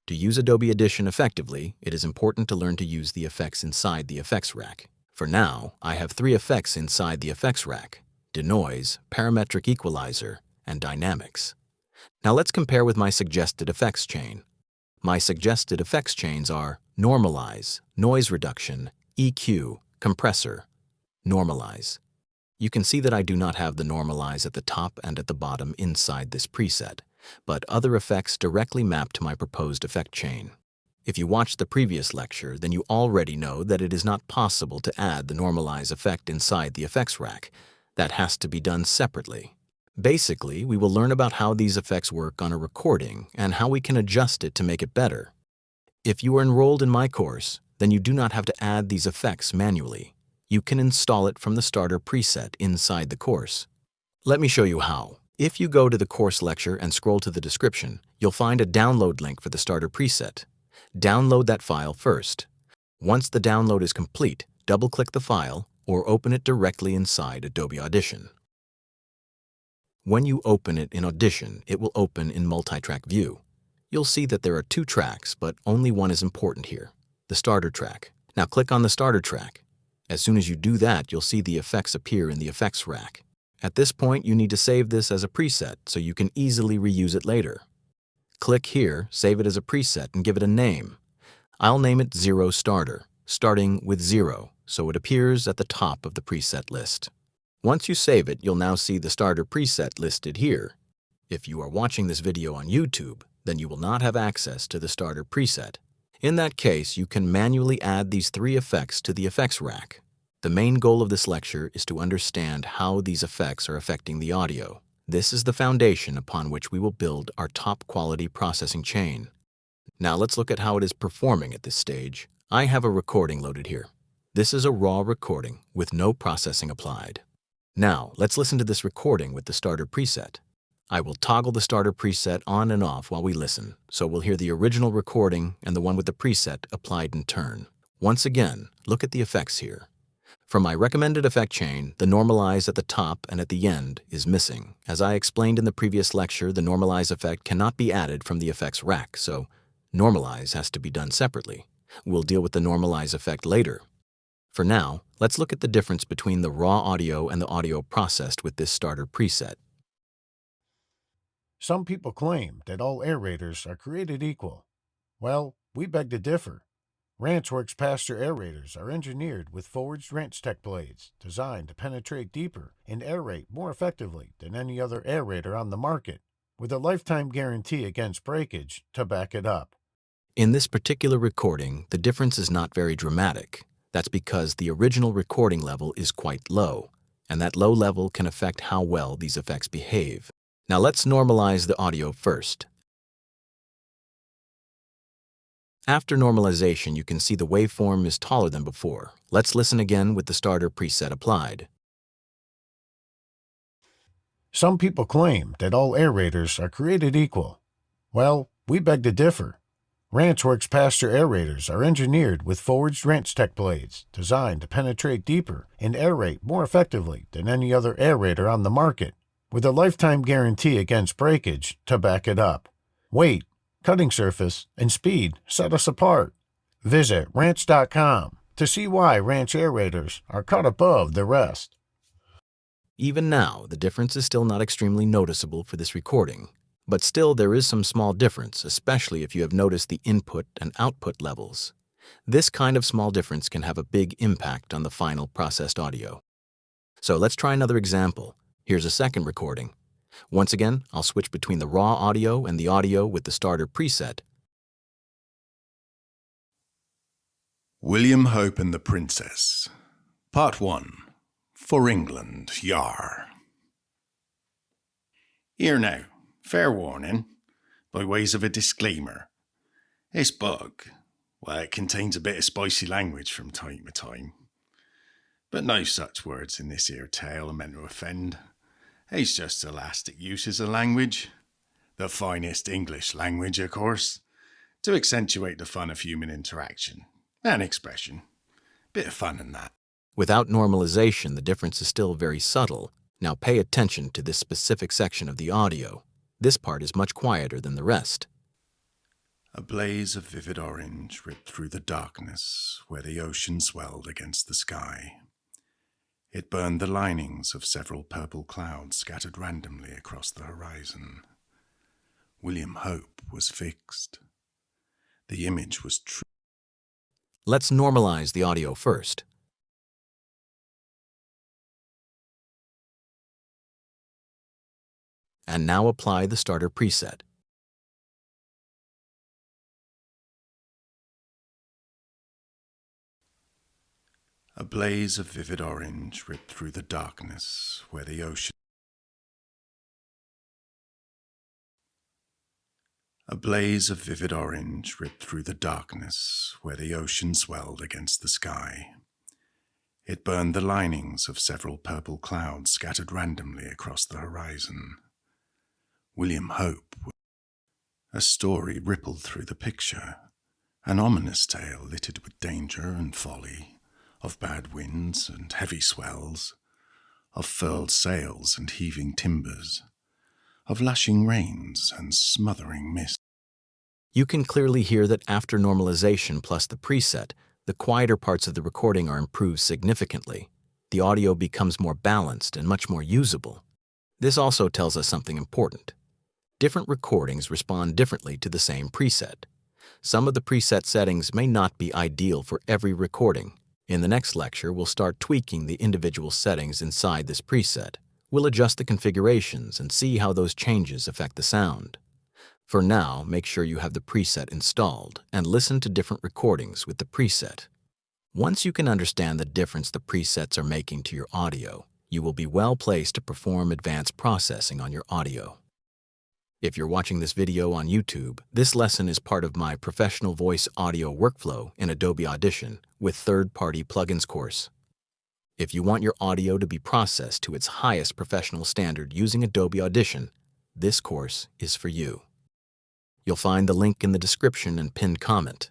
To use Adobe Audition effectively, it is important to learn to use the effects inside the effects rack. For now, I have 3 effects inside the effects rack: Denoise, Parametric Equalizer, and Dynamics. Now let's compare with my suggested effects chain. My suggested effects chains are Normalize, Noise Reduction, EQ, Compressor, Normalize. You can see that I do not have the Normalize at the top and at the bottom inside this preset, but other effects directly map to my proposed effect chain. If you watched the previous lecture, then you already know that it is not possible to add the Normalize effect inside the effects rack. That has to be done separately. Basically, we will learn about how these effects work on a recording and how we can adjust it to make it better. If you are enrolled in my course, then you do not have to add these effects manually. You can install it from the starter preset inside the course. Let me show you how. If you go to the course lecture and scroll to the description, you'll find a download link for the starter preset. Download that file first. Once the download is complete, double-click the file or open it directly inside Adobe Audition. When you open it in Audition, it will open in Multitrack view. You'll see that there are 2 tracks, but only one is important here, the starter track. Now click on the starter track. As soon as you do that, you'll see the effects appear in the effects rack. At this point, you need to save this as a preset so you can easily reuse it later. Click here, save it as a preset, and give it a name. I'll name it 0 Starter, starting with 0, so it appears at the top of the preset list. Once you save it, you'll now see the starter preset listed here. If you are watching this video on YouTube, then you will not have access to the starter preset. In that case, you can manually add these 3 effects to the effects rack. The main goal of this lecture is to understand how these effects are affecting the audio. This is the foundation upon which we will build our top-quality processing chain. Now let's look at how it is performing at this stage. I have a recording loaded here. This is a raw recording with no processing applied. Now let's listen to this recording with the starter preset. I will toggle the starter preset on and off while we listen, so we'll hear the original recording and the one with the preset applied in turn. Once again, look at the effects here. For my recommended effect chain, the Normalize at the top and at the end is missing. As I explained in the previous lecture, the Normalize effect cannot be added from the effects rack, so Normalize has to be done separately. We'll deal with the Normalize effect later. For now, let's look at the difference between the raw audio and the audio processed with this starter preset. Some people claim that all aerators are created equal. Well, we beg to differ. Ranchworks Pasture aerators are engineered with forged ranch tech blades designed to penetrate deeper and aerate more effectively than any other aerator on the market, with a lifetime guarantee against breakage to back it up. In this particular recording, the difference is not very dramatic. That's because the original recording level is quite low, and that low level can affect how well these effects behave. Now let's normalize the audio first. After normalization, you can see the waveform is taller than before. Let's listen again with the starter preset applied. Some people claim that all aerators are created equal. Well, we beg to differ. Ranchworks Pasture aerators are engineered with forged ranch tech blades designed to penetrate deeper and aerate more effectively than any other aerator on the market, with a lifetime guarantee against breakage to back it up. Weight, cutting surface, and speed set us apart. Visit ranch.com to see why ranch aerators are cut above the rest. Even now, the difference is still not extremely noticeable for this recording, but still there is some small difference, especially if you have noticed the input and output levels. This kind of small difference can have a big impact on the final processed audio. So let's try another example. Here's a second recording. Once again, I'll switch between the raw audio and the audio with the starter preset. William Hope and the Princess. Part 1. For England, yar. Here now, fair warning, by ways of a disclaimer. This book, well, it contains a bit of spicy language from time to time. But no such words in this here tale are meant to offend. It's just elastic uses of language. The finest English language, of course, to accentuate the fun of human interaction and expression. Bit of fun in that. Without normalization, the difference is still very subtle. Now pay attention to this specific section of the audio. This part is much quieter than the rest. A blaze of vivid orange ripped through the darkness where the ocean swelled against the sky. It burned the linings of several purple clouds scattered randomly across the horizon. William Hope was fixed. The image was true. Let's normalize the audio first. And now apply the starter preset. A blaze of vivid orange ripped through the darkness where the ocean. A blaze of vivid orange ripped through the darkness where the ocean swelled against the sky. It burned the linings of several purple clouds scattered randomly across the horizon. William Hope. A story rippled through the picture, an ominous tale littered with danger and folly, of bad winds and heavy swells, of furled sails and heaving timbers, of lashing rains and smothering mist. You can clearly hear that after normalization plus the preset, the quieter parts of the recording are improved significantly. The audio becomes more balanced and much more usable. This also tells us something important. Different recordings respond differently to the same preset. Some of the preset settings may not be ideal for every recording. In the next lecture, we'll start tweaking the individual settings inside this preset. We'll adjust the configurations and see how those changes affect the sound. For now, make sure you have the preset installed and listen to different recordings with the preset. Once you can understand the difference the presets are making to your audio, you will be well placed to perform advanced processing on your audio. If you're watching this video on YouTube, this lesson is part of my professional voice audio workflow in Adobe Audition with third-party plugins course. If you want your audio to be processed to its highest professional standard using Adobe Audition, this course is for you. You'll find the link in the description and pinned comment.